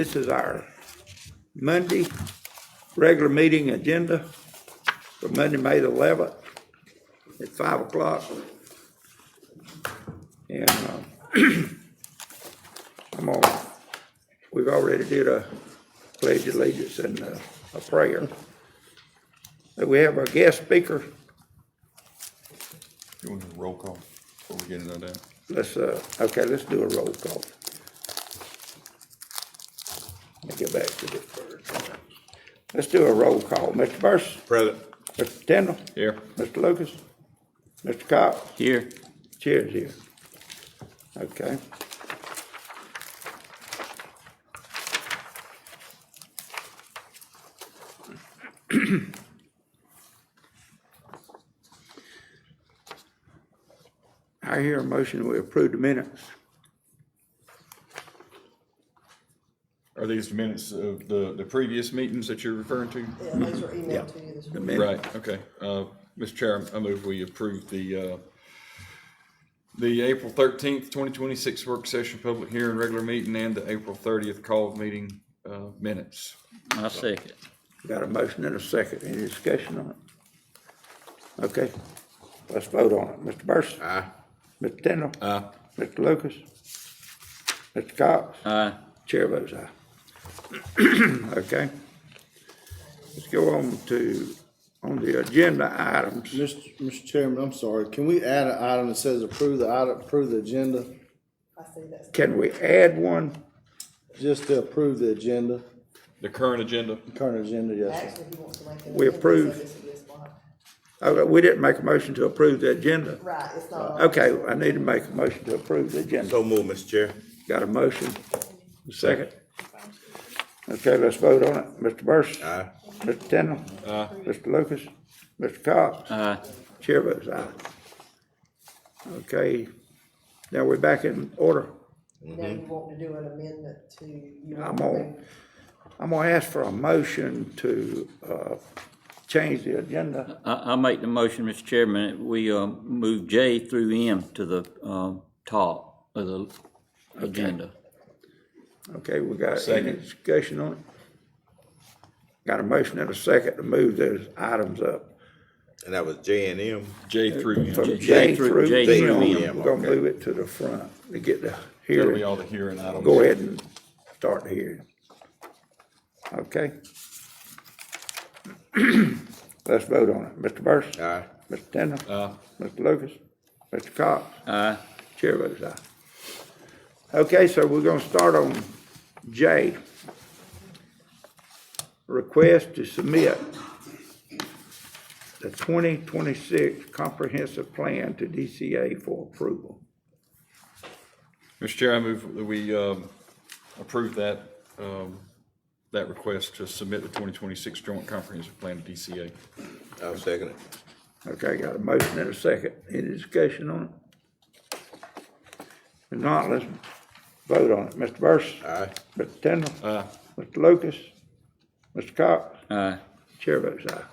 This is our Monday regular meeting agenda for Monday, May the 11th at 5 o'clock. And we've already did a pledge of allegiance and a prayer. We have a guest speaker. You want a roll call before we get into that? Let's do a roll call. Let me get back to this first. Let's do a roll call. Mr. Burse? Present. Mr. Tindall? Here. Mr. Lucas? Mr. Cox? Here. Chair's here. Okay. I hear a motion we approve the minutes. Are these the minutes of the previous meetings that you're referring to? Yeah, those were emailed to you this The morning. minute. Right, okay. Mr. Chair, I move we approve the April 13th, 2026 work session, public hearing, regular meeting, and the April 30th call meeting minutes. I second. Got a motion and a second. Any discussion on it? Okay. Let's vote on it. Mr. Burse? Aye. Mr. Tindall? Aye. Mr. Lucas? Mr. Cox? Aye. Chair votes aye. Okay. Let's go on the agenda items. Mr. Chairman, I'm sorry, can we add an item that says approve the agenda? I see that's. Can we add one? Just to approve the agenda, The current agenda? current agenda, yes, sir. Actually, he wants to make an. We amendment, approve. so this is just like- Okay, we didn't make a motion to approve the agenda. Right, it's not. on. Okay, I need to make a motion to approve the agenda. So move, Mr. Chair. Got a motion? Second? Okay, let's vote on it. Mr. Burse? Aye. Mr. Tindall? Aye. Mr. Lucas? Mr. Cox? Aye. Chair votes aye. Okay, now we're back in order. Now you want to do an amendment to. you I'm want to gonna, I'm gonna ask for a motion to, change the agenda. I make the motion, Mr. Chairman, we, move J through M to the, top of the agenda. Okay, we got any Second. discussion on it? Got a motion and a second to move those items up. And that was J and M. J through M. From J J through- through J through M. M, We're gonna okay. move it to the front to get the That'll be hearing. all the hearing items. Go ahead and start the hearing. Okay? Let's vote on it. Mr. Burse? Aye. Mr. Tindall? Aye. Mr. Lucas? Mr. Cox? Aye. Chair votes aye. Okay, so we're gonna start on J. Request to submit the 2026 comprehensive plan to DCA for approval. Mr. Chair, I move that we approve that request to submit the 2026 Joint Comprehensive Plan to DCA. I'll second it. Okay, got a motion and a second. Any discussion on it? If not, let's vote on it. Mr. Burse? Aye. Mr. Tindall? Aye. Mr. Lucas? Mr. Cox? Aye. Chair votes aye.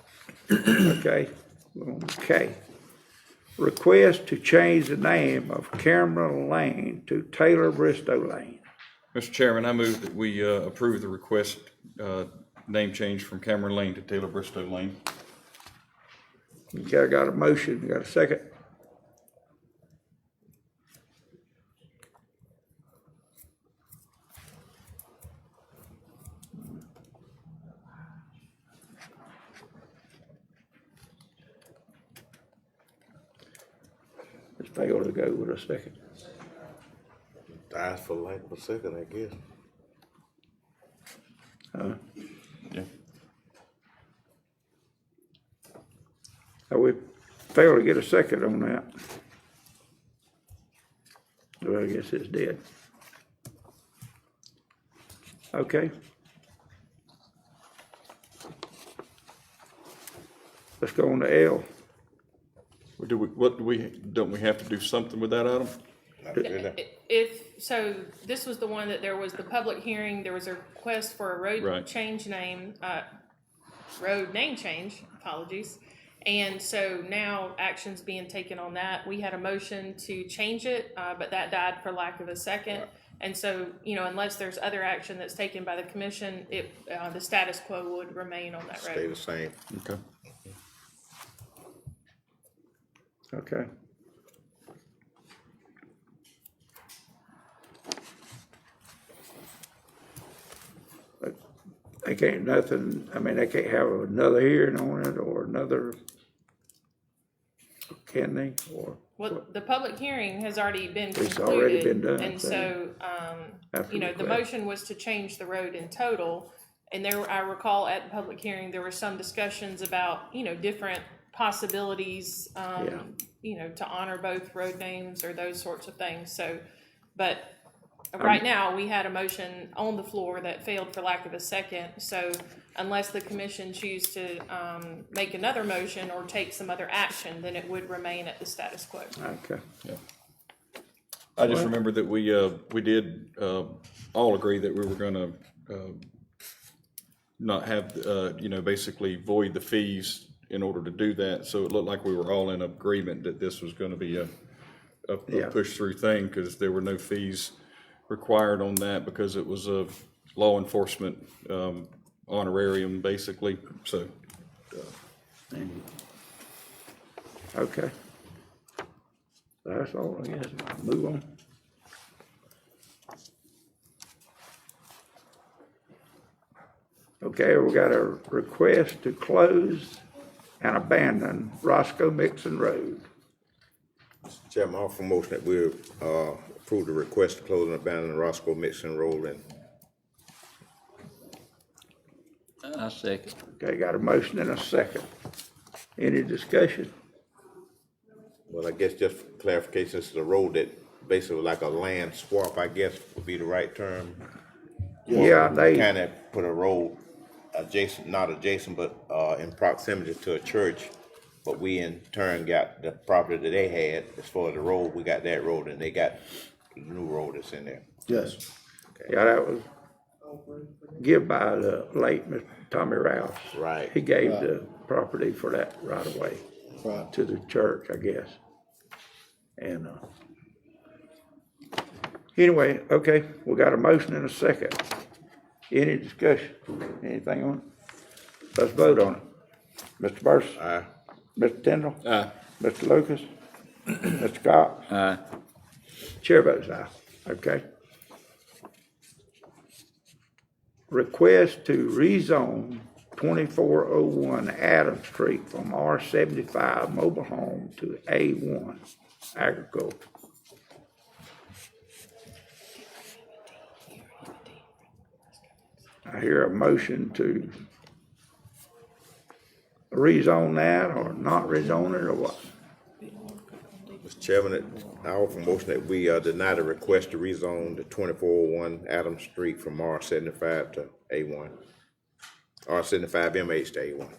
Okay, we're on K. Request to change the name of Cameron Lane to Taylor Bristow Lane. Mr. Chairman, I move that we approve the request, name change from Cameron Lane to Taylor Bristow Lane. Okay, I got a motion, got a second? Let's fail to go with a second. Aye for lack of a second, I guess. Yeah. We failed to get a second on that. Well, I guess it's dead. Okay. Let's go on to L. Don't we have to do something with that item? So this was the one that there was the public hearing, there was a request for a road Right. road name change, apologies. And so now action's being taken on that. We had a motion to change it, but that died for lack of a second. And so, you know, unless there's other action that's taken by the commission, the status quo would remain on that Stay road. the same. Okay. Okay. But they can't they can't have another hearing on it or another, can they, or? Well, the public hearing has already been It's concluded. already been done, And so so, after you know, the request. motion was to change the road in total. And there, I recall at the public hearing, there were some discussions about, you know, different possibilities, Yeah. you know, to honor both road names or those sorts of things. So, but right now, we had a motion on the floor that failed for lack of a second. So unless the commission choose to, make another motion or take some other action, then it would remain at the status quo. Okay. I just remember that we did, all agree that we were gonna, not have, you know, basically void the fees in order to do that. So it looked like we were all in agreement that this was gonna be a Yeah. push-through thing, because there were no fees required on that, because it was a law enforcement, honorarium, basically, so. Okay. That's all, I guess. Move on. Okay, we got a request to close and abandon Roscoe Mixon Road. Mr. Chairman, I offer a motion that we, approve the request to close and abandon Roscoe Mixon Road and I second. Okay, got a motion and a second. Any discussion? well, I guess just for clarification, this is a road that basically like a land swap, I guess would be the right term. Yeah, they, Kinda put a road adjacent, not adjacent, but, in proximity to a church. But we in turn got the property that they had, as far as the road, we got that road, and they got the new road that's in there. Yes. yeah, that was given by the late Mr. Tommy Rouse. Right. He gave the property for that right away Right. to the church, I guess. And, anyway, okay, we got a motion and a second. Any discussion? Anything on it? Let's vote on it. Mr. Burris? Aye. Mr. Tindall? Aye. Mr. Lucas? Mr. Cox? Aye. Chair votes aye. Okay. Request to rezone 2401 Adams Street from R75 mobile home to A1 agriculture. I hear a motion to rezone that or not rezone it or what? Mr. Chairman, I offer a motion that we, deny the request to rezone the 2401 Adams Street from R75 to A1. R75 MH to A1.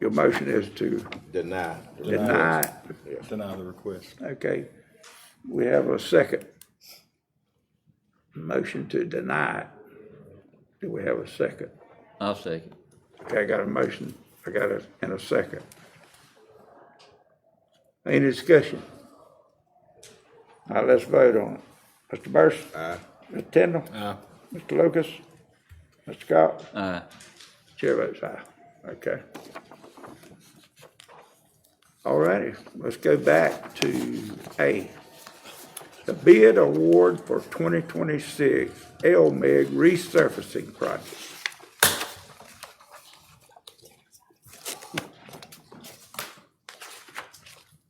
Your motion is to Deny. deny it. Deny the request. Okay, we have a second. Motion to deny it. Do we have a second? I'll second. Okay, I got a motion, I got it in a second. Any discussion? Now let's vote on it. Mr. Burris? Aye. Mr. Tindall? Aye. Mr. Lucas? Mr. Scott? Aye. Chair votes aye. Okay. All righty, let's go back to A. The bid award for 2026 LMIG resurfacing project.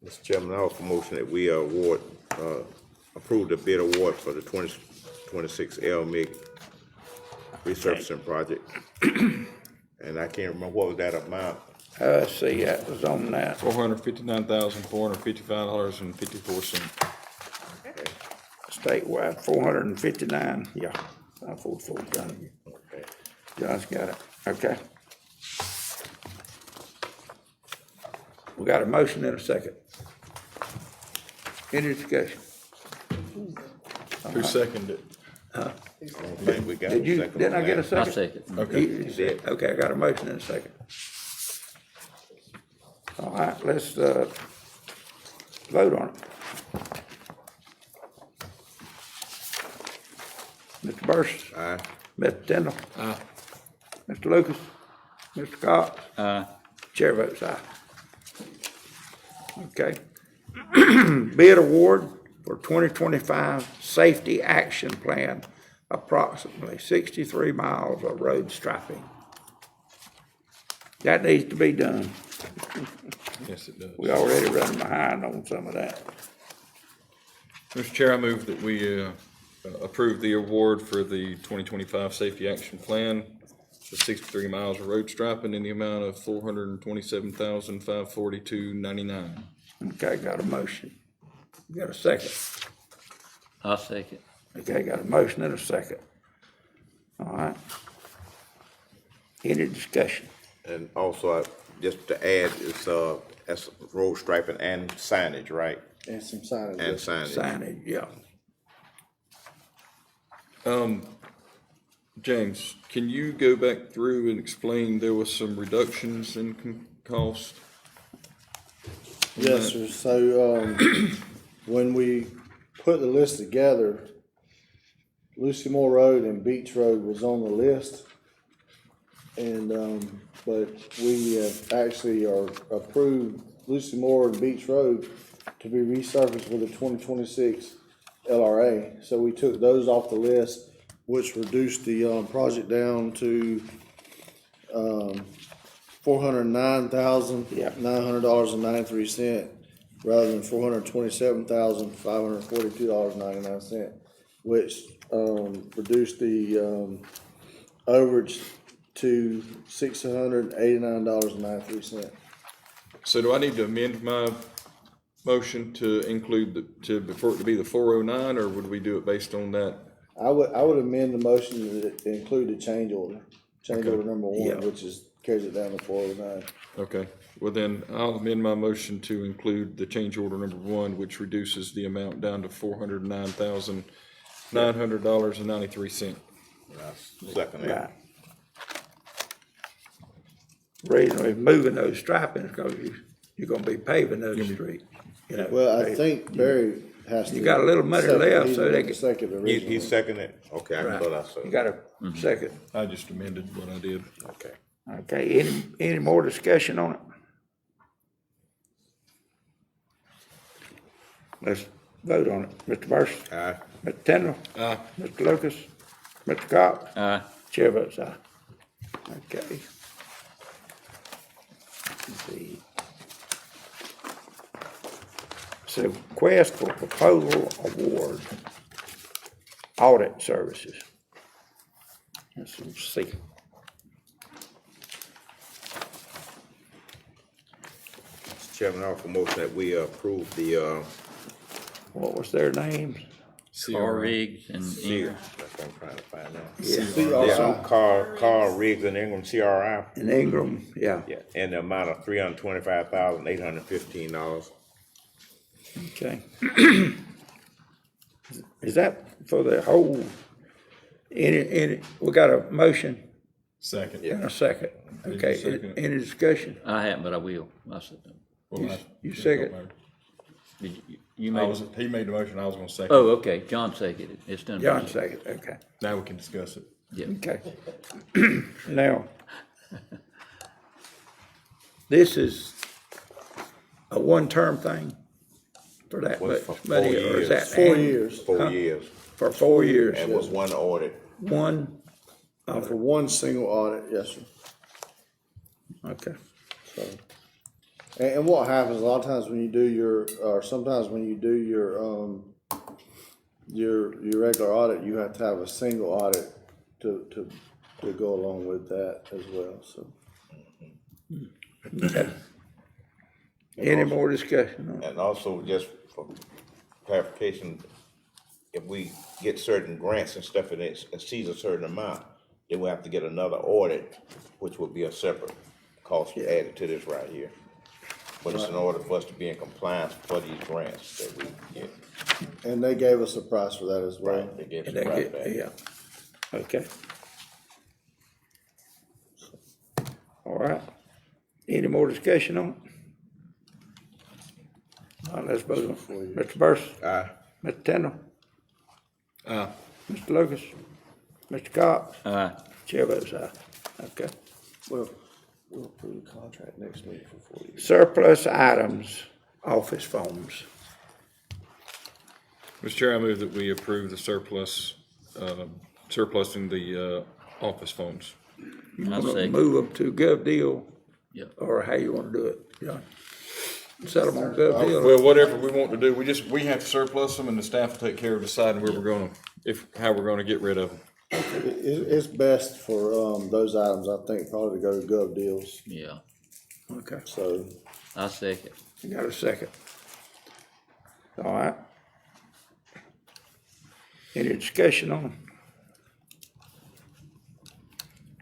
Mr. Chairman, I offer a motion that we approve the bid award for the 2026 LMIG resurfacing project. And I can't remember, what was that amount? Let's see, that was on that. $459,455.54. Statewide, 459, yeah, 544, Johnny. Okay. John's got it, okay. We got a motion and a second. Any discussion? Who seconded it? I don't think we got a Did you, second didn't on I get a that. second? I'll second. Okay. You did. Okay, I got a motion and a second. All right, let's, vote on it. Mr. Burris. Aye. Mr. Tindall. Mr. Lucas. Mr. Cox. Chair votes aye. Okay. Bid award for 2025 Safety Action Plan, approximately 63 miles of road striping. That needs to be done. Yes, it does. We already running behind on some of that. Mr. Chair, I move that we approve the award for the 2025 Safety Action Plan, the 63 miles of road striping in the amount of $427,542.99. Okay, got a motion. Got a second. I'll second. Okay, got a motion and a second. All right. Any discussion? And also, just to add, that's road striping and signage, right? And some signage. And signage. Signage, yeah. James, can you go back through and explain there was some reductions in cost? Yes, sir. So, when we put the list together, Lucy Moore Road and Beach Road was on the list. And, but we actually are approved Lucy Moore and Beach Road to be resurfaced with a 2026 LRA. So we took those off the list, which reduced the, project down to, $409,900.93 rather than $427,542.99, which, reduced the, overage to $689.93. So do I need to amend my motion to include for it to be the 409, or would we do it based on that? I would amend the motion to include the change order order number one, Yeah. which carries it down to 409. Okay, well then, I'll amend my motion to include the change order number one, which reduces the amount down to $409,900.93. Second that. Right. Reason we're moving those stripings because you're gonna be paving those streets. You know, Well, I think Barry has to. You got a little money second- left, he's so the they one can- Second He originally. seconded it? Okay, I thought I said. You got a second. I just amended what I did. Okay. Okay, any more discussion on it? Let's vote on it. Mr. Burris? Aye. Mr. Tindall? Mr. Lucas? Mr. Cox? Chair votes aye. Okay. Let's see. So request for proposal award, audit services. Let's see. Mr. Chairman, I offer motion that we approve the, What was their names? R. Riggs and Sears. That's what I'm trying to find out. Yeah, Yeah, Carl Riggs and Ingram, CRI. and Ingram, yeah. Yeah, and the amount of $325,815. Okay. Is that for the whole, we got a motion Second. and a second. Did you Okay, second it? any discussion? I haven't, but I will. I said, You second? you made, He made the motion, I was gonna second. oh, okay, John seconded it. It's done. John second, okay, Now we can discuss it. Yeah. okay. Now, this is a one-term thing for that Was much for money, 4 or is that? years. 4 years. 4 years, For 4 years, and with one audit. one, For one single audit, yes, sir. okay, So, and what happens a lot of times when you do or sometimes when you do your regular audit, you have to have a single audit to go along with that as well, so. okay. Any more discussion on it? And also, just for clarification, if we get certain grants and stuff and it exceeds a certain amount, then we have to get another audit, which would be a separate cost added to this right here. But it's in order for us to be in compliance for these grants that we get. And they gave us a price for that as well. Right, they gave us And a they price get- back. Yeah, okay. All right, any more discussion on it? All right, let's vote on it. Mr. Burris? Aye. Mr. Tindall? Mr. Lucas? Mr. Cox? Aye. Chair votes aye. Okay. Well, we'll approve the contract next week for 40 years. Surplus items, office phones. Mr. Chair, I move that we approve the surplusing the, office phones. You I'll wanna second. move them to gov deal, Yep. or how you wanna do it, John? Set them on gov deal? Well, whatever we want to do, we have to surplus them and the staff will take care of deciding where we're gonna, how we're gonna get rid of them. It's best for, those items, I think, probably to go to gov deals, Yeah, Okay, so. I second. you got a second. All right. Any discussion on them?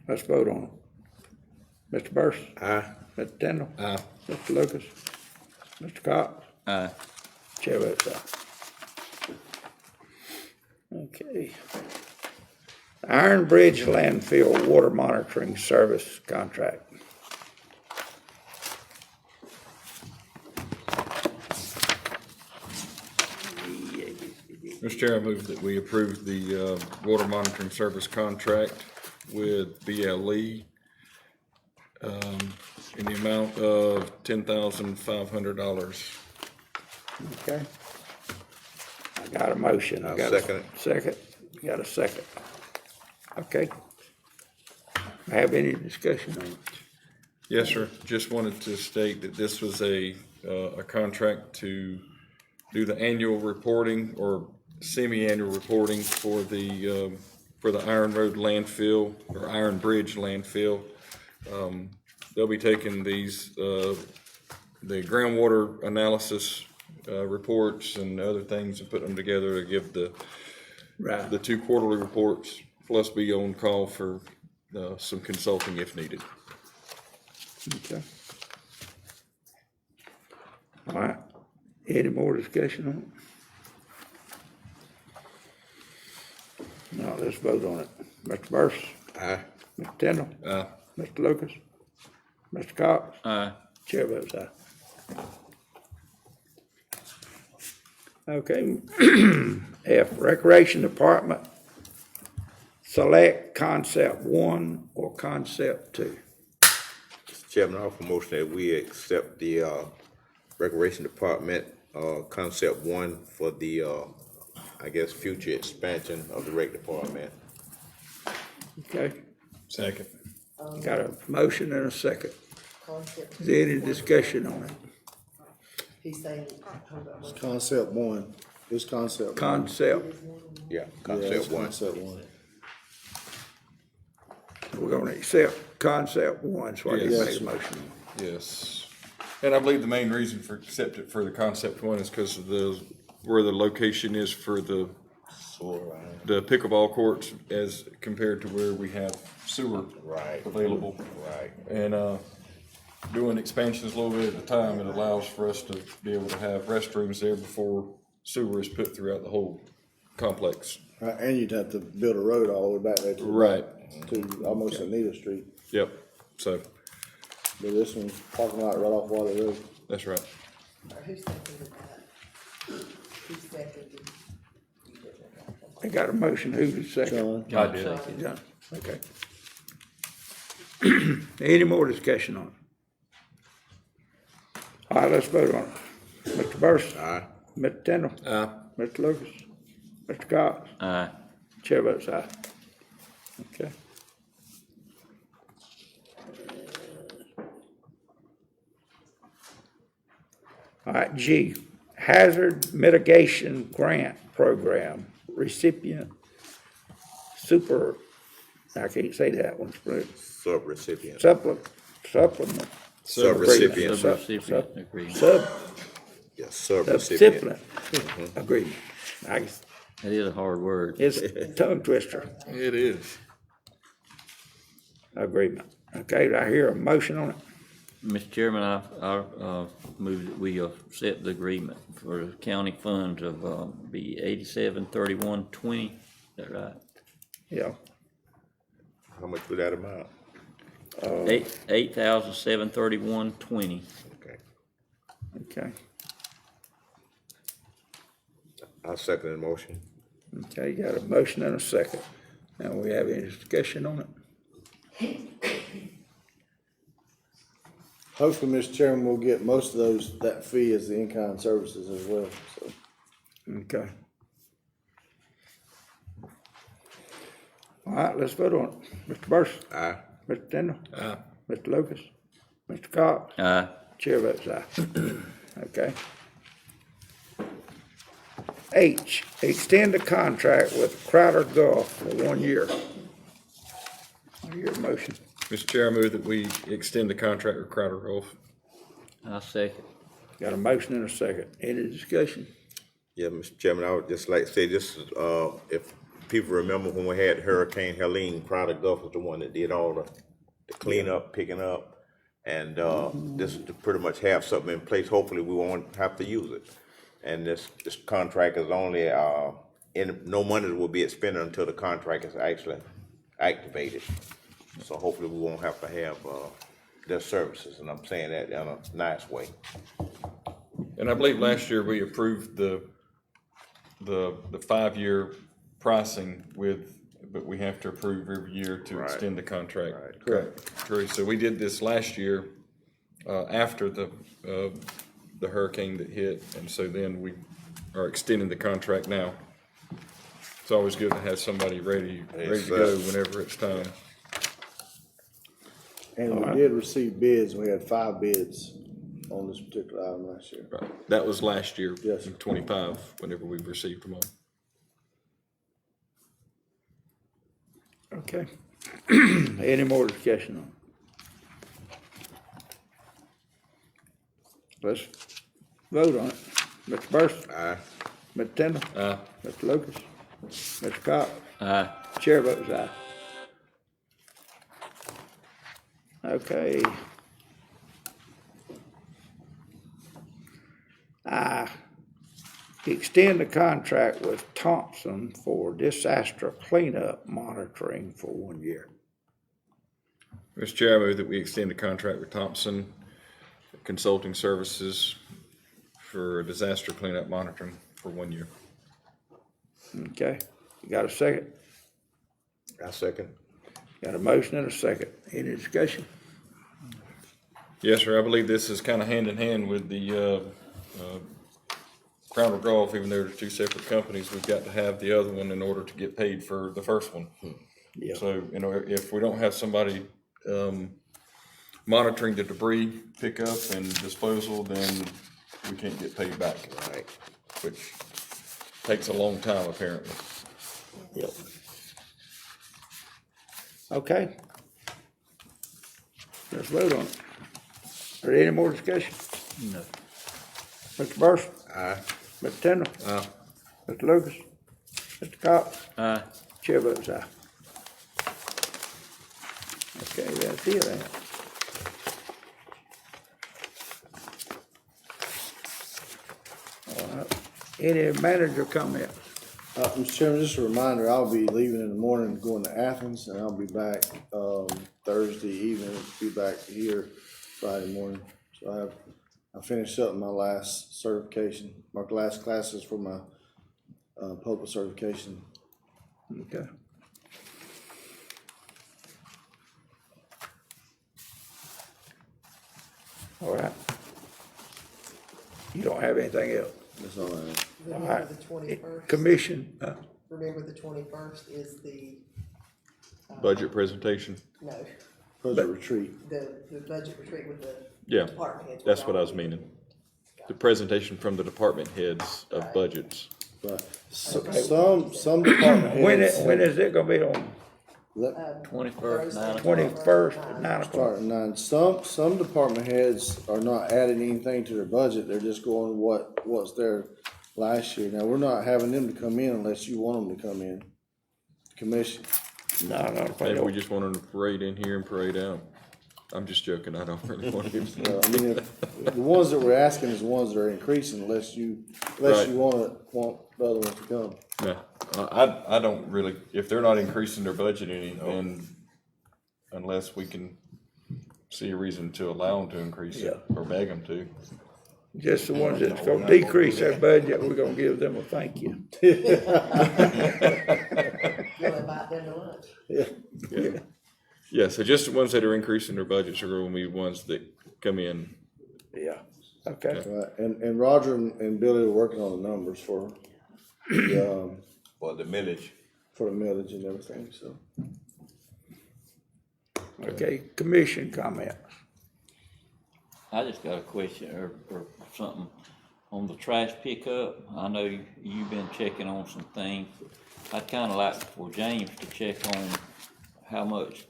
Let's vote on it. Mr. Burris? Aye. Mr. Tindall? Aye. Mr. Lucas? Mr. Cox? Aye. Chair votes aye. Okay. Iron Bridge Landfill Water Monitoring Service Contract. Mr. Chair, I move that we approve the, water monitoring service contract with BLE, in the amount of $10,500. Okay. I got a motion. I I'll got a second it. Second. You got a second. Okay. Have any discussion on it? Yes, sir. Just wanted to state that this was a contract to do the annual reporting or semi-annual reporting for the Iron Road landfill or Iron Bridge landfill. They'll be taking these, the groundwater analysis, reports and other things and putting them together to give the Right. 2 quarterly reports, plus be on call for, some consulting if needed. Okay. All right. Any more discussion on it? No, let's vote on it. Mr. Burris? Aye. Mr. Tindall? Aye. Mr. Lucas? Mr. Cox? Aye. Chair votes aye. Okay. F, Recreation Department, select concept 1 or concept 2. Mr. Chairman, I offer motion that we accept the, Recreation Department, concept 1 for the, I guess, future expansion of the rec department. Okay, Second. got a motion and a second. Concept. Is there any discussion on it? He's saying, hold on. Concept one, it's concept one. Concept, Yeah, Yeah, it's concept 1. concept one. we're gonna accept concept 1, so I need to Yes. make a motion. Yes. And I believe the main reason for accept it for the concept 1 is because of where the location is for the pickleball courts as compared to where we have sewer Right. available. Right. And, doing expansions a little bit at a time, it allows for us to be able to have restrooms there before sewer is put throughout the whole complex. Right, and you'd have to build a road all the way back there to. Right. To almost Anita Street, Yep. So, but this one's parking lot right off Water Road. that's right. Who seconded that? Who seconded? I got a motion, who's the second? John, I did. John, okay. Any more discussion on it? All right, let's vote on it. Mr. Burris? Aye. Mr. Tindall? Aye. Mr. Lucas? Mr. Cox? Aye. Chair votes aye. Okay. All right, G, Hazard Mitigation Grant Program, recipient, I can't say that one, Subrecipient. supplement. Subrecipient. Subrecipient agreement. Yeah, subrecipient. Subrecipient agreement. That is a hard word. It's a tongue twister, It is. agreement. Okay, do I hear a motion on it? Mr. Chairman, I move that we accept the agreement for the county funds of, be 873120. Is that right? Yeah, How much would that amount? $8,731.20. Okay. okay. I'll second the motion. Okay, you got a motion and a second. And we have any discussion on it? Hopefully, Mr. Chairman, we'll get most of that fee as the in-kind services as well, so. Okay. All right, let's vote on it. Mr. Burson? Aye. Mr. Tindall? Aye. Mr. Lucas? Mr. Cox? Aye. Chair votes aye. Okay. H, extend the contract with Crowder Gulf for 1 year. Your motion. Mr. Chair, I move that we extend the contract with Crowder Gulf. I'll second. Got a motion and a second. Any discussion? Yeah, Mr. Chairman, I would just like to say this is, if people remember when we had Hurricane Helene, Crowder Gulf was the one that did all the cleanup, picking up. And, this is to pretty much have something in place. Hopefully we won't have to use it. And this contract is only, no money will be expended until the contract is actually activated. So hopefully we won't have to have, their services, and I'm saying that in a nice way. And I believe last year we approved the 5-year pricing but we have to approve every year to Right. extend the contract. Right. Correct. True, so we did this last year, after the hurricane that hit, and so then we are extending the contract now. It's always good to have somebody ready to go whenever it's time. And we did receive bids, we had 5 bids on this particular item last year. Right, that was last year. Yes. In 25, whenever we received them all. Okay. Any more discussion on it? Let's vote on it. Mr. Burson? Aye. Mr. Tindall? Aye. Mr. Lucas? Mr. Cox? Aye. Chair votes aye. Okay. Extend the contract with Thompson for disaster cleanup monitoring for 1 year. Mr. Chair, I move that we extend the contract with Thompson Consulting Services for disaster cleanup monitoring for 1 year. Okay, you got a second? I second. Got a motion and a second. Any discussion? Yes, sir, I believe this is kind of hand in hand with the Crowder Gulf, even though they're 2 separate companies, we've got to have the other one in order to get paid for the first one. Yeah. So, if we don't have somebody monitoring the debris pickup and disposal, then we can't get paid back. Right. Which takes a long time, apparently. Yep. Okay. Let's vote on it. Are there any more discussion? No. Mr. Burson? Aye. Mr. Tindall? Aye. Mr. Lucas? Mr. Cox? Aye. Chair votes aye. Okay, that's it, ain't it? All right. Any manager comments? Mr. Chairman, just a reminder, I'll be leaving in the morning, going to Athens, and I'll be back, Thursday evening, be back here Friday morning. So I finished up my last certification, my last classes for my, public certification. Okay. All right. You don't have anything else? That's all I have. All Remember right. the 21st? Commission, Remember the 21st is the, Budget presentation. no, Budget retreat. the budget retreat with the Yeah, department heads. that's what I was meaning. The presentation from the department heads of budgets. Right. Some department heads. when is it gonna be on? 21st, 9 o'clock. 21st at 9 o'clock? Starting 9. Some department heads are not adding anything to their budget, they're just going what's there last year. Now, we're not having them to come in unless you want them to come in. Commission. No, I don't Maybe think we just want them to parade in here and parade out. I'm just joking, I don't really want to. I mean, the ones that we're asking is the ones that are increasing unless you want the other ones to come. No, I don't really, if they're not increasing their budget any, then unless we can see a reason to allow them to increase it or beg them to. just the ones that's gonna decrease their budget, we're gonna give them a thank you. Will invite them to lunch. Yeah. Yeah, so just the ones that are increasing their budgets are going to be ones that come in. Yeah, okay. Right, and Roger and Billy are working on the numbers for the millage. for the millage and everything, so. Okay, commission comments. I just got a question or something on the trash pickup. I know you've been checking on some things. I'd kinda like for James to check on how much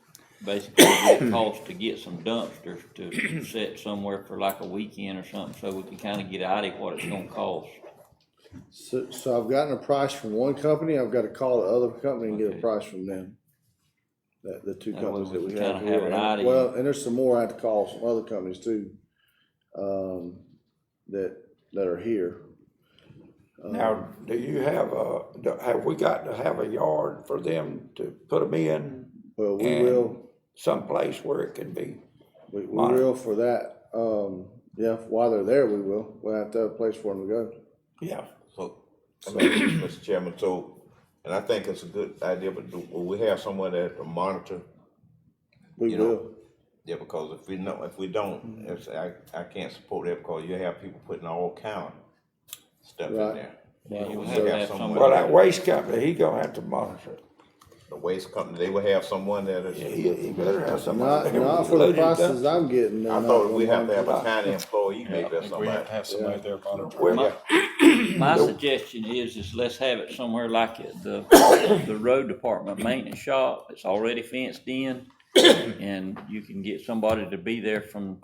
basically it costs to get some dumpsters to set somewhere for like a weekend or something, so we can kinda get an idea what it's gonna cost. So I've gotten a price from one company, I've got to call the other company and get a Okay. price from them. The two That way companies we that we can have kinda have here. an idea. Well, and there's some more I have to call, some other companies too, that are here. Now, do you have we got to have a yard for them to put them in? Well, we and will, someplace where it can be, we will for that, yeah, while they're there, we will, we'll have to have a place for them to go. yeah. So, Mr. Chairman, and I think it's a good idea, but will we have someone that will monitor? We You know, will, Yeah, because if we don't, I can't support that because you have people putting all kind of stuff in Right. there. Yeah, you We have to have have someone- somebody. Well, that waste company, he gonna have to monitor it. The waste company, they will have someone that is. Yeah, he better have somebody. not for the prices I'm getting. they're I not thought gonna we have to have a monitor. county employee maybe or We have somebody. to have somebody there monitoring. Well, My suggestion is let's have it somewhere like at the road department maintenance shop. It's already fenced in. And you can get somebody to be there from,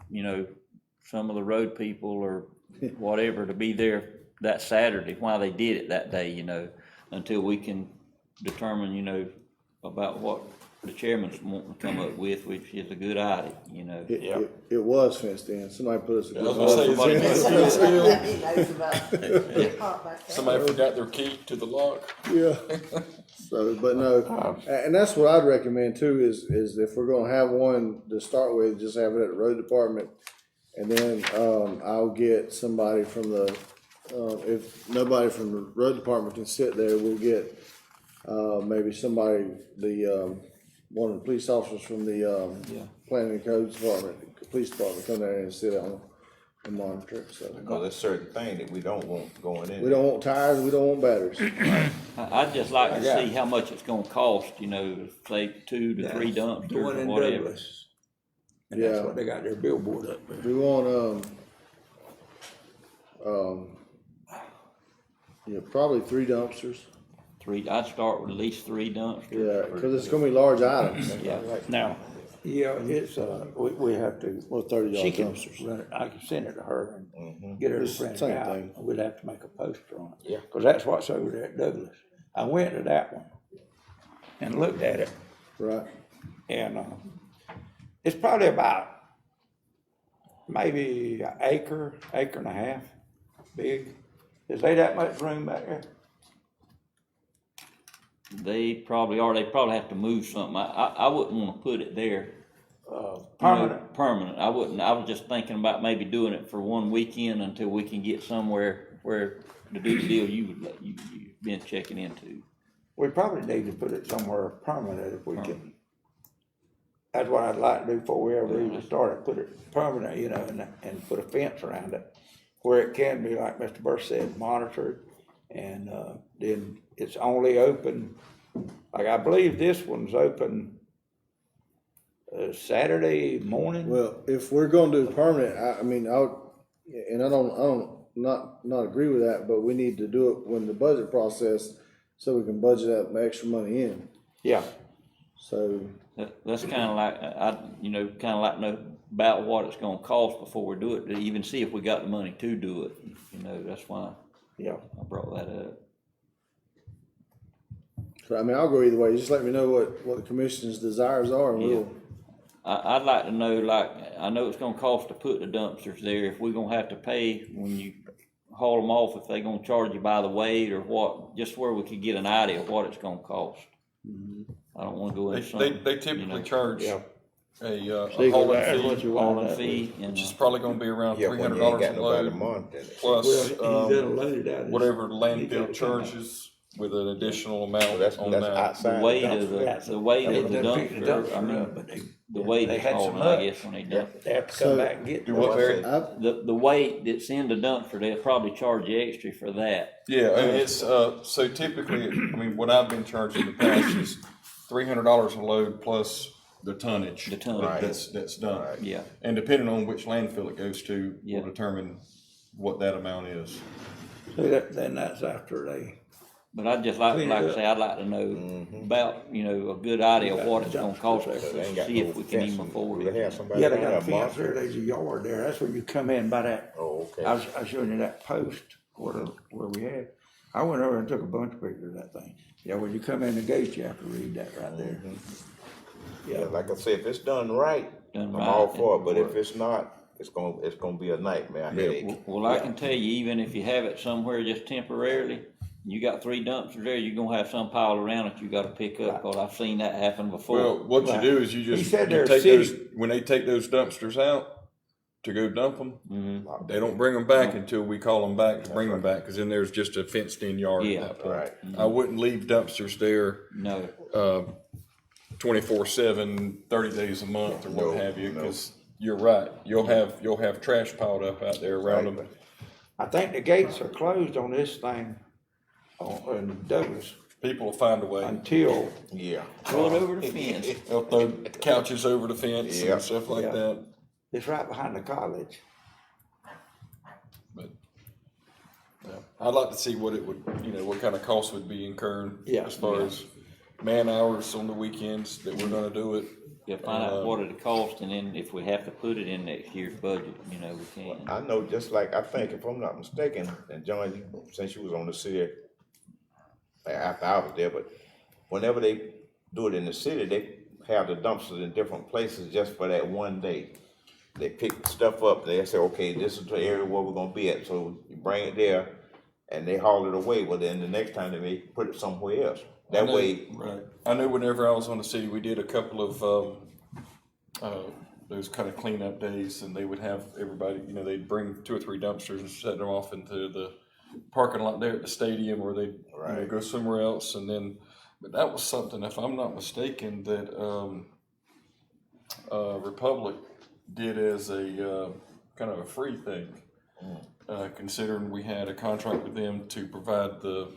some of the road people or whatever to be there that Saturday while they did it that day, until we can determine, about what the chairman's wanting to come up with, which is a good idea, It was fenced in, somebody put us a I was good. gonna say, is it- He knows about the hot back there. somebody forgot their key to the lock. Yeah. So, but no, and that's what I'd recommend too, is if we're gonna have one to start with, just have it at the road department. And then, I'll get somebody from if nobody from the road department can sit there, we'll get, maybe somebody, one of the police officers from the, planning and codes department, police department, come there and sit down and monitor it, so. Because there's certain things that we don't want going in. We don't want tires, we don't want batteries. I'd just like to see how much it's gonna cost, say 2 to 3 the dumpsters one or in whatever. Douglas. And that's Yeah. what they got their billboard up there. We want, probably 3 dumpsters. I'd start with at least 3 dumpsters. Yeah, cause it's gonna be large items. Yeah. Now, yeah, it's, we have to. Well, 30 She yard can dumpsters. run it, I can send it to her and get her to print it Same out. thing. We'd have to make a poster on it. Yeah. Cause that's what's over there at Douglas. I went to that one and looked at it, Right. and, it's probably about maybe an acre and a half big. Is there that much room back there? They probably are. They probably have to move something. I wouldn't wanna put it there. Permanent? Permanent. I wouldn't. I was just thinking about maybe doing it for one weekend until we can get somewhere where to do the deal you've been checking into. We probably need to put it somewhere permanent if we can. That's what I'd like to do before we ever even start it, put it permanent, and put a fence around it. Where it can be, like Mr. Burr said, monitored, and, then it's only open, like I believe this one's open, Saturday morning. Well, if we're gonna do permanent, I don't not agree with that, but we need to do it when the budget process, so we can budget that extra money in, Yeah, so. That's kinda like, kinda like to know about what it's gonna cost before we do it, to even see if we got the money to do it, that's why yeah. I brought that up. So, I'll go either way, just let me know what the commission's desires are, and we'll, I'd like to know, I know it's gonna cost to put the dumpsters there, if we're gonna have to pay when you haul them off, if they gonna charge you by the weight or what, just where we could get an idea of what it's gonna cost. I don't wanna go into something. They typically charge Yeah. a See, 'cause hauling that's what fee, you want. Hauling fee and, which is probably gonna be around Yeah, when you ain't $300 got a nobody load, monitoring it. plus, Well, he's unloaded out of his- whatever he's landfill got to come out. charges with an additional So amount that's on that. outside. The weight dumpster. of Yeah. the weight of the They picked dumpster, I up, mean, but the weight they is had some falling, I luck. guess, when they dump. They have to So- come back and get. Do what, Barry? The weight that's in the dumpster, they'll probably charge you extra for that. Yeah, and it's, so typically, I mean, what I've been charged in the past is $300 a load plus the tonnage. The tonnage. That's done. Yeah. And depending on which landfill it goes to, Yeah. will determine what that amount is. Then that's after they, But I'd just like Clean it I up. say, I'd like to know about, a good idea of what it's gonna cost us, They ain't got see no if we can even fencing. afford Do it. they have somebody yeah, down they got a there, fence there, monster? there's a yard there, that's where you come in by that. Oh, okay. I was showing you that post where we had, I went over and took a bunch of pictures of that thing. Yeah, when you come in the gate, you have to read that right there. Yeah, like I said, if it's done right, Done I'm right, all for it, it but if works. it's not, it's gonna be a nightmare, a headache. Well, I can tell you, even if you have it somewhere just temporarily, you got 3 dumpsters there, you're gonna have some pile around that you gotta pick up, cause I've seen that happen Well, before. what you Right. do is you He just, said you they're take city- those, when they take those dumpsters out to go dump them, they don't bring them back until we call them back to bring them back, cause then there's just a fenced in yard Yeah. at that point. Right. I wouldn't leave dumpsters there No, 24/7, 30 days a month or No, what have you, no. because you're right, you'll have trash piled up out there around them. I think the gates are closed on this thing, in Douglas, People will find a way. until, Yeah. throw it over the fence. They'll throw couches over the fence Yeah. and stuff like Yeah. that. it's right behind the college. But yeah, I'd like to see what it would, what kind of cost would be incurred Yeah. as far as man hours on the weekends that we're gonna do it. Yeah, find out what it'd cost, and then if we have to put it in next year's budget, we can. I know, just like, I think, if I'm not mistaken, and John, since you was on the city, after I was there, but whenever they do it in the city, they have the dumpsters in different places just for that one day. They pick stuff up, they say, okay, this is the area where we're gonna be at, so you bring it there, and they haul it away, well, then the next time they may put it somewhere else. That way, Right. I know whenever I was on the city, we did a couple of, those kind of cleanup days, and they would have everybody, they'd bring 2 or 3 dumpsters and set them off into the parking lot there at the stadium, or they'd Right. go somewhere else, and then, but that was something, if I'm not mistaken, that, Republic did as a, kind of a free thing. Considering we had a contract with them to provide the,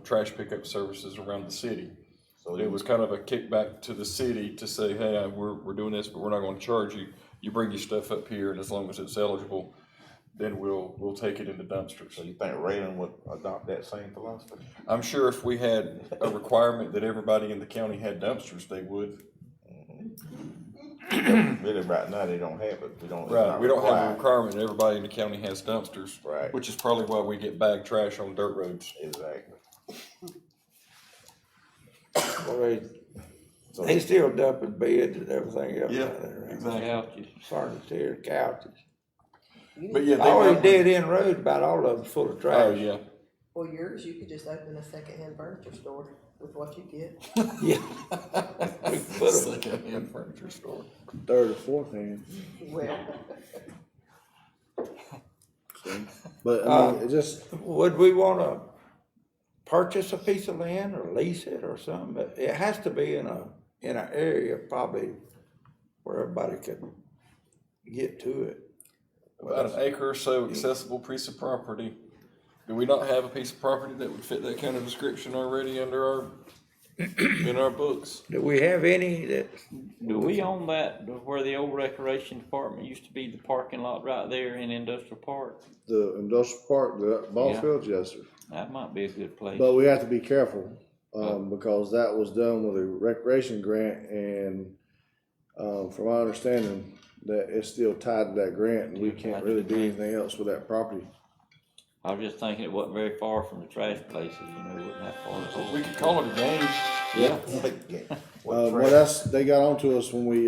trash pickup services around the city. So it was kind of a kickback to the city to say, hey, we're doing this, but we're not gonna charge you. You bring your stuff up here, and as long as it's eligible, then we'll take it in the dumpsters. so you think Raylan would adopt that same philosophy? I'm sure if we had a requirement that everybody in the county had dumpsters, they would. Really, right now, they don't have it, we don't. it's Right, not we don't have a required. requirement that everybody in the county has dumpsters. Right. Which is probably why we get bagged trash on dirt roads. Exactly. Well, they still dumping beds and everything else out there. exactly. Couches. Furniture, couches. But yeah, they Always dump- dead end roads, about all of them full of trash. Oh, yeah. Well, yours, you could just open a secondhand furniture store with what you get. Yeah. We put 'em- Second-hand furniture store. 3rd or 4th hand. Well, But I mean, it just, Would we wanna purchase a piece of land or lease it or something? But it has to be in an area probably where everybody could get to it. About an acre or so accessible piece of property. Do we not have a piece of property that would fit that kind of description already under our, in our books? Do we have any that, Do we own that, where the old recreation department used to be, the parking lot right there in Industrial Park? the industrial park, the ball Yeah. fields, yes, sir. That might be a good place. But we have to be careful, because that was done with a recreation grant, and, from my understanding, that it's still tied to that grant, and we can't really do anything else with that property. I was just thinking it wasn't very far from the trash places, it wasn't that far. We could call it a game. Yeah, Well, they got onto us when we,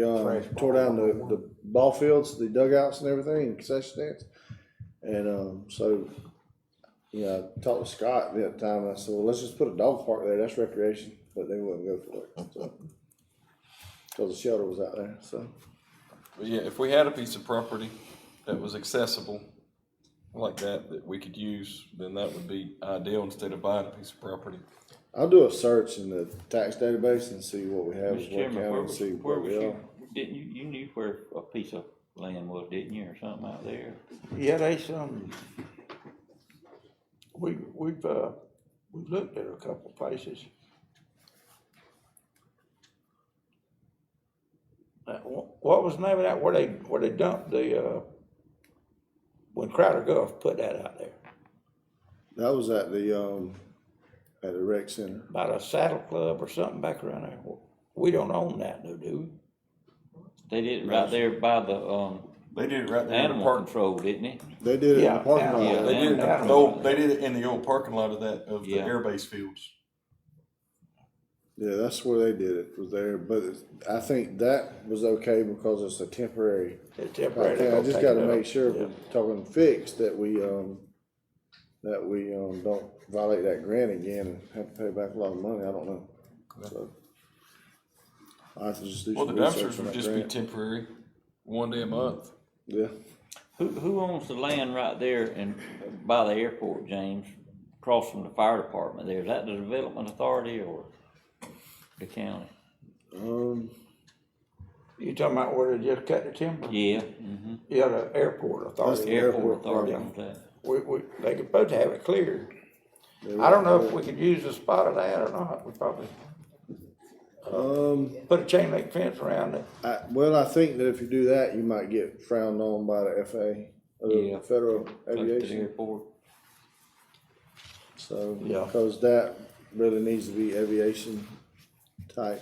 tore down the ball fields, the dugouts and everything, and concession stands. And, so, I talked to Scott at the time, and I said, well, let's just put a dog park there, that's recreation, but they wouldn't go for it, so. Cause the shelter was out there, so. But yeah, if we had a piece of property that was accessible, like that we could use, then that would be ideal instead of buying a piece of property. I'll do a search in the tax database and see what we have Mr. in Ware Chairman, County where and was, see where what was we you, are. didn't you knew where a piece of land was, didn't you, or something out there? Yeah, they we've looked at a couple places. What was the name of that, where they dumped when Crowder Gulf put that out there? That was at the rec center. About a saddle club or something back around there. We don't own that, do we? They did it right there by the, They did it right there in the animal park. control, didn't they? They did it in Yeah, the parking lot. yeah, They did it in Yeah. the old, they did it in the old parking lot of the Yeah. airbase fields. Yeah, that's where they did it, was there, but I think that was okay because it's a temporary. It's temporary. Okay, I just gotta make sure if Yeah. we're talking fixed, that we don't violate that grant again and have to pay back a lot of money, I don't know. So I have to just do Well, the some research dumpsters on would that just be grant. temporary, one day a month. Yeah, Who owns the land right there by the airport, James, across from the fire department there? Is that the Development Authority or the county? You talking about where they just cut the timber? Yeah, mm-hmm. Yeah, the airport authority. the Airport airport Authority property. owns that. They could supposed to have it cleared. I don't know if we could use the spot of that or not. We probably put a chain link fence around it. Well, I think that if you do that, you might get frowned on by the FAA, or Yeah. the Federal Close to the Aviation. airport. So, Yeah. because that really needs to be aviation type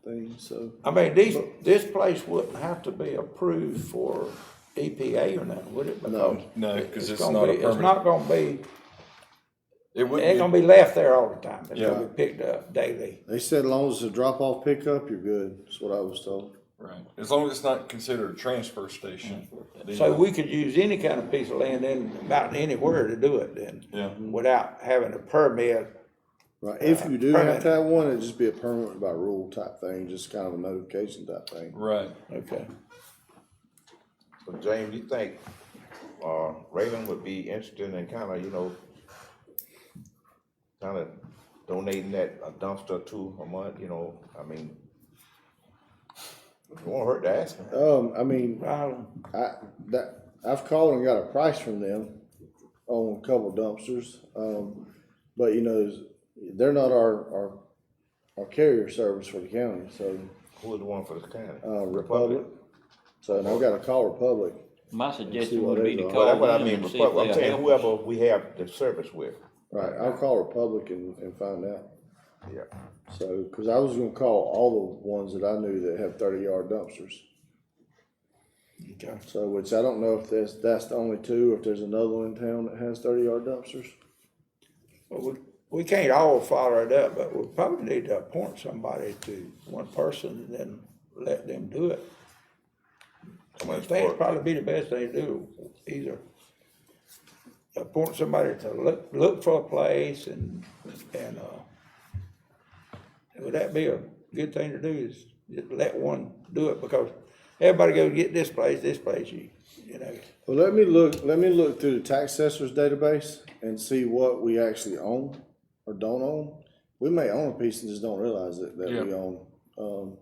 thing, so. I mean, this place wouldn't have to be approved for EPA or nothing, would it? No. Because No, because it's gonna not a be- It's permanent. not gonna be, It it ain't wouldn't gonna be, be left there all the time. It's gonna Yeah. be picked up daily. They said as long as it's a drop-off pickup, you're good, that's what I was told. right, as long as it's not considered a transfer station. then- So we could use any kind of piece of land in, about anywhere to do it then. Yeah. Without having a permit. Right, if you do permit. have to have one, it'd just be a permanent by rule type thing, just kind of a notification type thing. Right. Okay. So James, you think, Raymond would be interested in kinda, kinda donating that a dumpster or two a month, I mean, it won't hurt to ask him. I mean, I've called and got a price from them on a couple dumpsters, but they're not our carrier service for the county, so, Who is the one for the county? Republic. So, and I've got to call Republic. My see suggestion what would be they to do. Well, call that's what I them mean, and see if Republic, I'm they'll saying help. whoever we have the service with. Right, I'll call Republic and find out. Yeah. So, cause I was gonna call all the ones that I knew that have 30-yard dumpsters. Okay. So, which I don't know if that's the only two, if there's another one in town that has 30-yard dumpsters. Well, we can't all follow it up, but we probably need to appoint somebody to one person and then let them do it. I think it'd probably be the best thing to do, either appoint somebody to look for a place and would that be a good thing to do, is just let one do it, because everybody goes get this place, you know. Well, let me look through the tax assessor's database and see what we actually own or don't own. We may own a piece and just don't realize that we Yeah. own,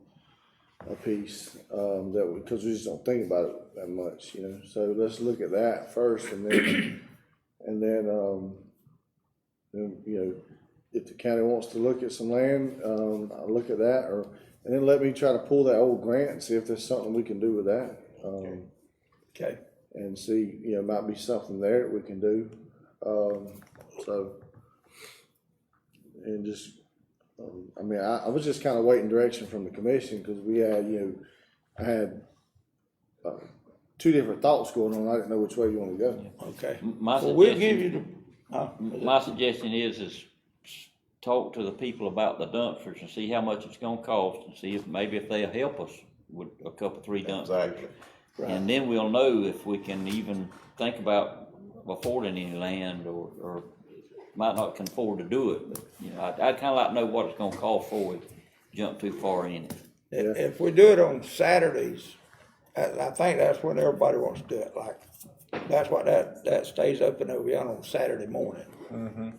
a piece, cause we just don't think about it that much, so let's look at that first and then, if the county wants to look at some land, I'll look at that, and then let me try to pull that old grant and see if there's something we can do with that. Okay. And see, might be something there that we can do, and just, I was just kinda waiting direction from the commission, cause we had, I had, two different thoughts going on, I didn't know which way you wanna go. Okay. My Well, we'll give suggestion, you the, my suggestion is talk to the people about the dumpsters and see how much it's gonna cost, and see if they'll help us with a couple, 3 dumpsters. Exactly. And then we'll know if we can even think about affording any land, or might not can afford to do it, but, I'd kinda like to know what it's gonna cost before we jump too far in it. if we do it on Saturdays, I think that's when everybody wants to do it, like That's what that stays open over here on Saturday morning.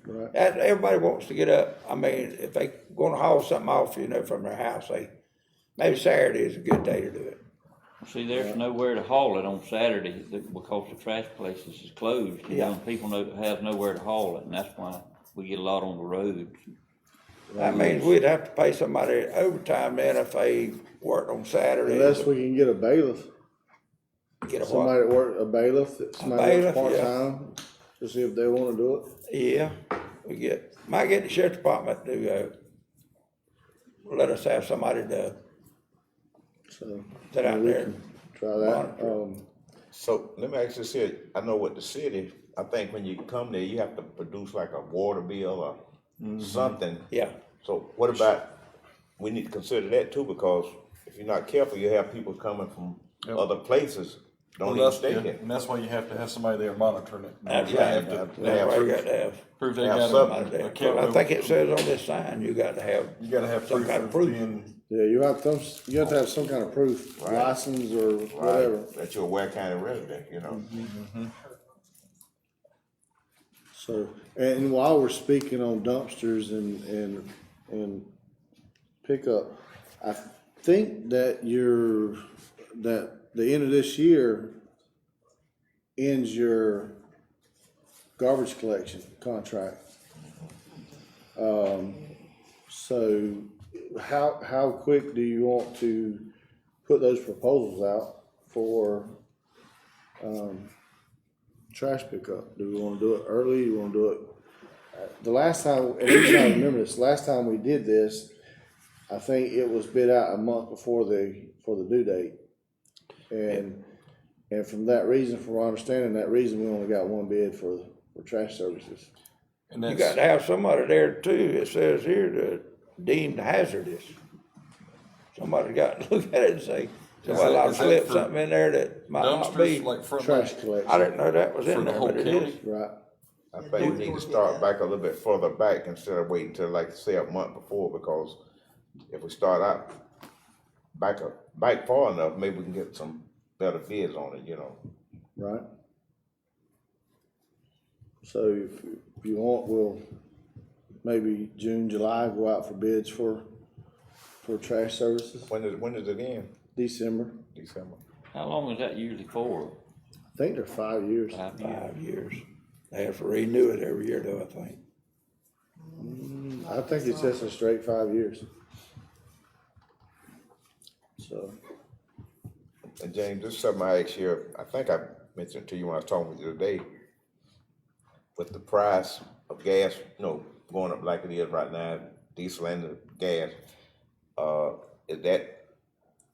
Right. Everybody wants to get up, I mean, if they gonna haul something off, from their house, maybe Saturday is a good day to do it. See, there's nowhere to haul it on Saturday because the trash places is closed, and people have nowhere to haul it, and that's why we get a lot on the roads. That means we'd have to pay somebody overtime then if they worked on Saturday. Unless we can get a bailiff, Get a somebody what? that work, a bailiff, somebody bailiff, works yeah. part-time, to see if they wanna do it. Yeah, might get the sheriff's department to, let us have somebody to So. sit out we there. can Try that, monitor. So let me ask you this, I know with the city, I think when you come there, you have to produce like a water bill or something. Yeah, So what about, we need to consider that too, because if you're not careful, you have people coming from other places, don't even stay here. And that's why you have to have somebody there monitoring it. that's They right. have to That's why you got to have prove they have got something. a I account. think it says on this sign, you got to have. You gotta have some proof kind of of proof. being, yeah, you have to have some kind of proof, Right. license or whatever. Right, that you're a Ware County resident, So, and while we're speaking on dumpsters and pickup, I think that the end of this year ends your garbage collection contract. So how quick do you want to put those proposals out for, trash pickup? Do we wanna do it early? You wanna do it? The last time, and each time I remember this, last time we did this, I think it was bid out a month before for the due date. And from that reason, from our understanding, that reason, we only got one bid for trash services. and You got that's, to have somebody there too, it says here, to deemed hazardous. Somebody got to look at it and say, somebody like is that slip for something in there that might not be. dumpsters, like front. Trash I collection, didn't know that was For in the there, whole but it county? is. right? I think we need to start back a little bit further back instead of waiting till like say a month before, because if we start out back far enough, maybe we can get some better bids on it, Right. So if you want, we'll maybe June, July, go out for bids for trash services. When is it in? December, December? How long is that usually for? I think they're 5 years. 5 years? 5 years. They have to renew it every year though, I think. I think it's just a straight 5 years. So, And James, this is something I asked you, I think I mentioned to you when I was talking with you today, with the price of gas, going up like it is right now, diesel and the gas, is that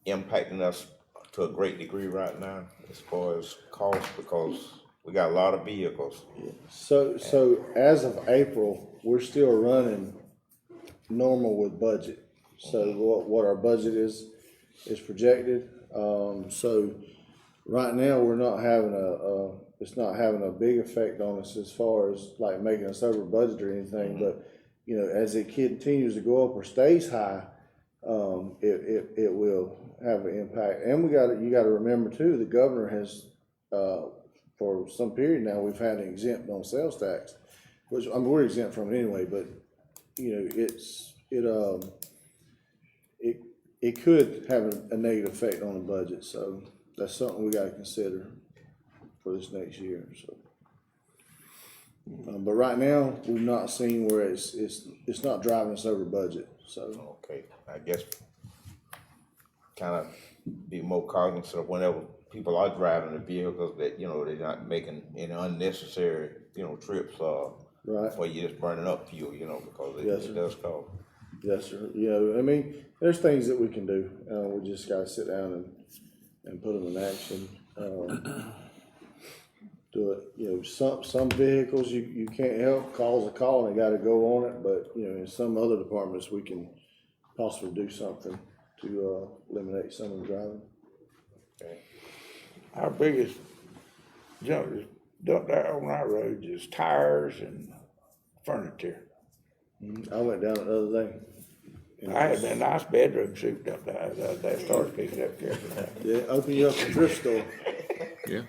impacting us to a great degree right now as far as cost, because we got a lot of vehicles. so as of April, we're still running normal with budget. So what our budget is projected. So right now, we're not having it's not having a big effect on us as far as like making us over budget or anything. But, as it continues to go up or stays high, it will have an impact. And you gotta remember too, the governor has, for some period now, we've had an exempt on sales tax, which, we're exempt from it anyway, but, it could have a negative effect on the budget, so that's something we gotta consider for this next year, so. But right now, we've not seen where it's not driving us over budget, so. Okay, I guess kind of be more cognizant of whenever people are driving the vehicles that, they're not making any unnecessary, trips, Right. where you're just burning up fuel, because Yes, sir. it does cost. Yes, sir. There's things that we can do. We just gotta sit down and put them in action. Do it. Some vehicles you can't help. Call's a call and they gotta go on it. But, in some other departments, we can possibly do something to, eliminate some of the driving. Okay. Our biggest junk dump there on our roads is tires and furniture. I went down it the other day. I had a nice bedroom souped up there the other day, started picking up everything. Yeah, open you up a thrift store. Yeah.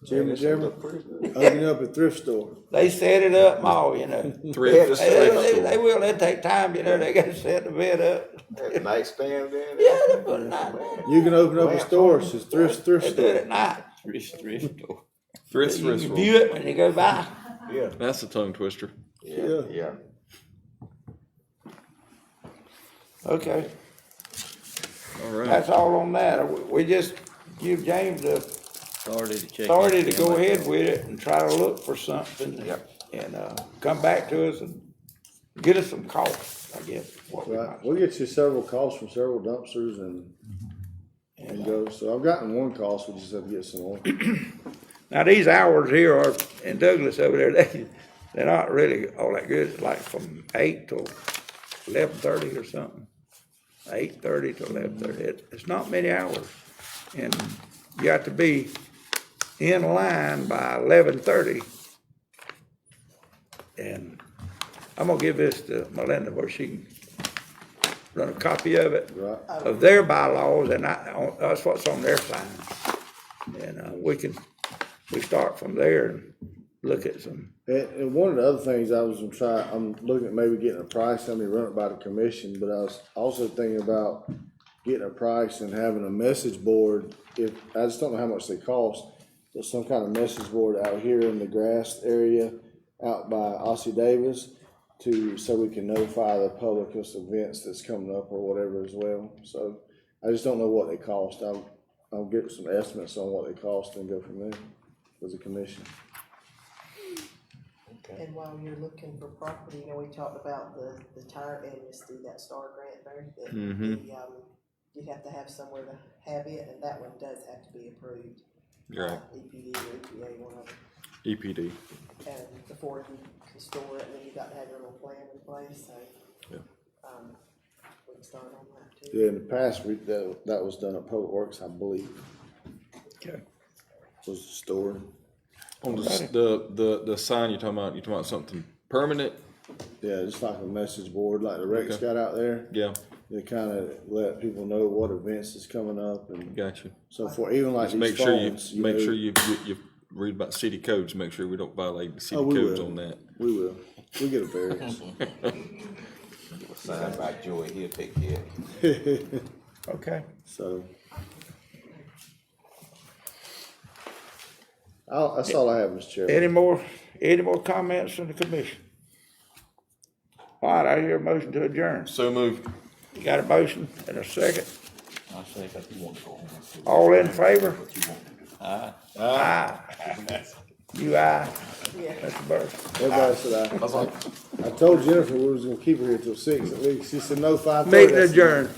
Jimmy Jimmy, open up a thrift store. They set it up and all, you know. Thrift They will, they take time, you know, they gotta set the bed up. Nightstand then? Yeah, they put it out there. You can open up a store, it's a thrift They do it store. at night. Thrift store. Thrift You can store. view it when you go by. Yeah, That's a tongue twister. yeah. Okay, All right. that's all on that. We just give James the Authority to check. authority to into go them. ahead with it and try to look for something. And, come back to us and get us some costs, I guess. What we Right, might- we'll get you several calls from several dumpsters and go, so I've gotten one cost, we just have to get some more. Now, these hours here are, in Douglas over there, they're not really all that good. It's like from 8 till 11:30 or something. 8:30 to 11:30. It's not many hours. And you got to be in line by 11:30. And I'm gonna give this to Melinda where she can run a copy of it, Right. of their bylaws, and that's what's on their signs. And, we start from there and look at some. And one of the other things I was gonna try, I'm looking at maybe getting a price, I mean, run it by the commission, but I was also thinking about getting a price and having a message board, I just don't know how much they cost, but some kind of message board out here in the grass area, out by Ossie Davis, so we can notify the public of events that's coming up or whatever as well, so I just don't know what they cost, I'll get some estimates on what they cost and go from there as a commission. And while you're looking for property, you know, we talked about the tire amnesty, that STAR grant there, that you have to have somewhere to have it, and that one does have to be approved. Right. EPD or EPA, one of them, EPD. and before you can store it, and then you got to have your little plan in place, so. Yeah. We can start on that too. Yeah, in the past, that was done at Public Works, I believe, Okay. was stored. On the sign you're talking about something permanent? Yeah, just like a message board, like the Rex Okay. got out there. Yeah, They kind of let people know what events is coming up and gotcha. so forth. Even like Just these make sure phones, make know, sure you read about city codes, make sure we don't violate the city we codes will. on that. We will. We'll get a variance. Sign by Joey, he'll take care of it. Okay. So. That's all I have, Mr. Chairman. Any more comments from the commission? All right, I hear a motion to adjourn. So moved. You got a motion and a second? I say, All in favor? aye. Aye. You aye? Yeah. Mr. Burris? Everybody said I told Jennifer we was gonna keep her here till 6 at least. She said no, 5:30. Meeting adjourned.